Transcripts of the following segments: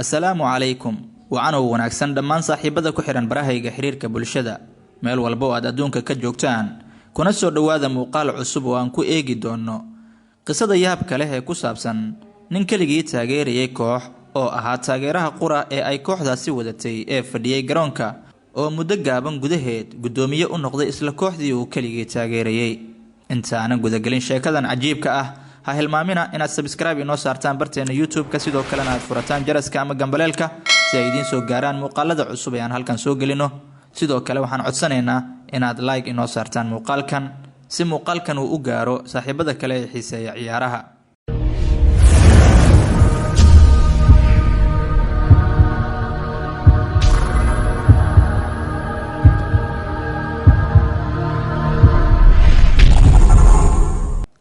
السلام عليكم وعنو wanaagsan dhammaan saaxiibada ku xiran barahayga xiriirka bulshada meel walba oo aad adduunka ka joogtaan kuna soo dhawaada muuqaal cusub oo aan ku eegi doono qisada yaabka leh ee ku saabsan nin keligii taageerayay koox oo ahaa taageeraha qura ee ay kooxdaasi wadatay ee fadhiyay garoonka oo muddo gaaban gudaheed guddoomiye u noqday isla kooxdii uu keligii taageerayay intaana gudagelin sheekadan cajiibka ah ha hilmaamina inaad subscribe inoo saartaan barteena YouTube-ka sidoo kalena aad furataan jaraska ama gambaleelka si ay idiin soo gaaraan muuqaalada cusub ee aan halkan soo gelino sidoo kale waxaan codsanaynaa inaad like inoo saartaan muuqaalkan si muuqaalkan uu u gaaro saaxiibada kale ee xiiseeya ciyaaraha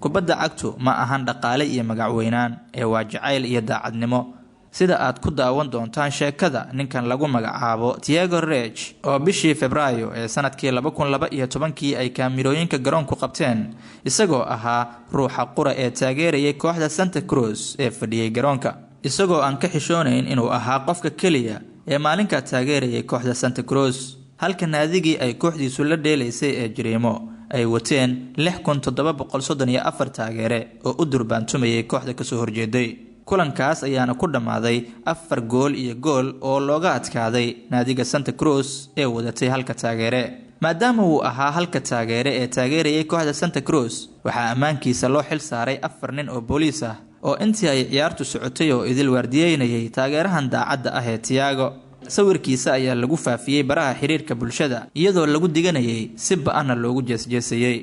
kubadda cagtu ma ahan dhaqaale iyo magac weynaan ee waa jacayl iyo daacadnimo sida aad ku daawan doontaan sheekada ninkan lagu magacaabo Taageere oo bishii Febraayo ee sanadkii 2012 ay kaamirooyinka garoonku qabteen isagoo ahaa ruuxa qura ee taageerayay kooxda Santa Cruz ee fadhiyay garoonka isagoo aan ka xishoonayn inuu ahaa qofka kaliya ee maalinka taageerayay kooxda Santa Cruz halka naadigii ay kooxdiisu la dheelaysay ee Jireemo ay wateen 6734 taageere oo u durbaantumayay kooxda ka soo horjeeday kulankaas ayaana ku dhamaaday 4 gool iyo gool oo looga adkaaday naadiga Santa Cruz ee wadatay halka taageere maadaama uu ahaa halka taageere ee taageerayay kooxda Santa Cruz waxaa amaankiisa loo xil saaray 4 nin oo booliis ah oo intii ay ciyaartu socotay oo idil waardiyeynayay taageerahan daacadda ah ee Taageere sawirkiisa ayaa lagu faafiyay baraha xiriirka bulshada iyadoo lagu diganayay si ba'ana loogu jeesjeesayay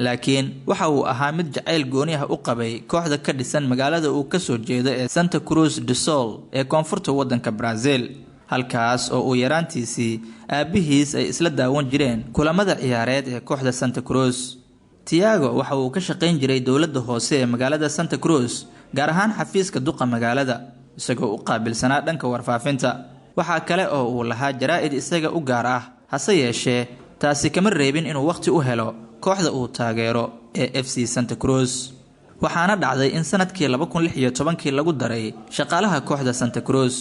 laakiin waxa uu ahaa mid jacayl gooni ah u qabay kooxda ka dhisan magaalada uu ka soo jeedo ee Santa Cruz do Sul ee koonfurta wadanka Brazil halkaas oo uu yaraantiisii aabihiis ay isla daawan jireen kulamada ciyaareed ee kooxda Santa Cruz Taageere waxa uu ka shaqayn jiray dawladda hoose ee magaalada Santa Cruz gaar ahaan xafiiska duqa magaalada isagoo u qaabilsanaa dhanka warfaafinta waxa kale oo uu lahaa jaraa'id isaga u gaar ah hase yeeshee taasi kama reebin inuu waqti u helo kooxda uu taageero ee FC Santa Cruz waxaana dhacday in sanadkii 2016 lagu daray shaqaalaha kooxda Santa Cruz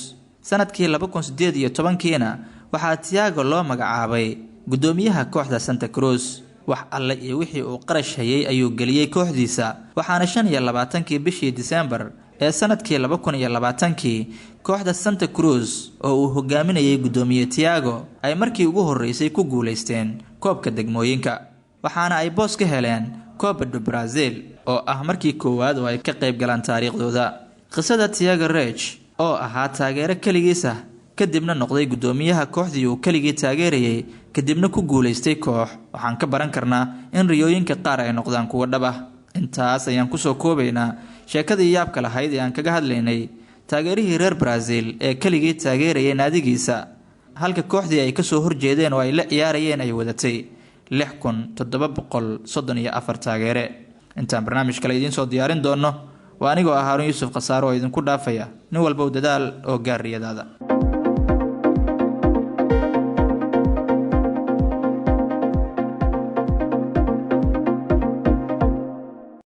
sanadkii 2018 waxaa Taageere loo magacaabay guddoomiyaha kooxda Santa Cruz wax alle iyo wixii uu qarash hayay ayuu galiyay kooxdiisa waxaana 25 bishii December ee sanadkii 2020 kooxda Santa Cruz oo uu hogaaminayay guddoomiye Taageere ay markii ugu horeysay ku guuleysteen koobka degmooyinka waxaana ay boos ka heleen koobka do Brazil oo ah markii koowaad oo ay ka qayb galaan taariikhdooda qisada Taageere oo ahaa taageere keligiis ah kaddibna noqday guddoomiyaha kooxdii uu keligii taageerayay kaddibna ku guuleystay koox waxaan ka baran karnaa in riyooyinka qaar ay noqdaan kuwa dhab ah intaas ayaan ku soo koobaynaa sheekadii yaabka lahayd ee aan kaga hadlaynay taageerihii reer Brazil ee keligii taageerayay naadigiisa halka kooxdii ay ka soo horjeedeen oo ay la ciyaarayeen ay wadatay 6734 taageere intaan barnaamij kale idiin soo diyaarin doono waa anigoo ah Harun Yusuf Qasaaro oo idinku dhaafaya nin walba dadaal oo gaar riyadaada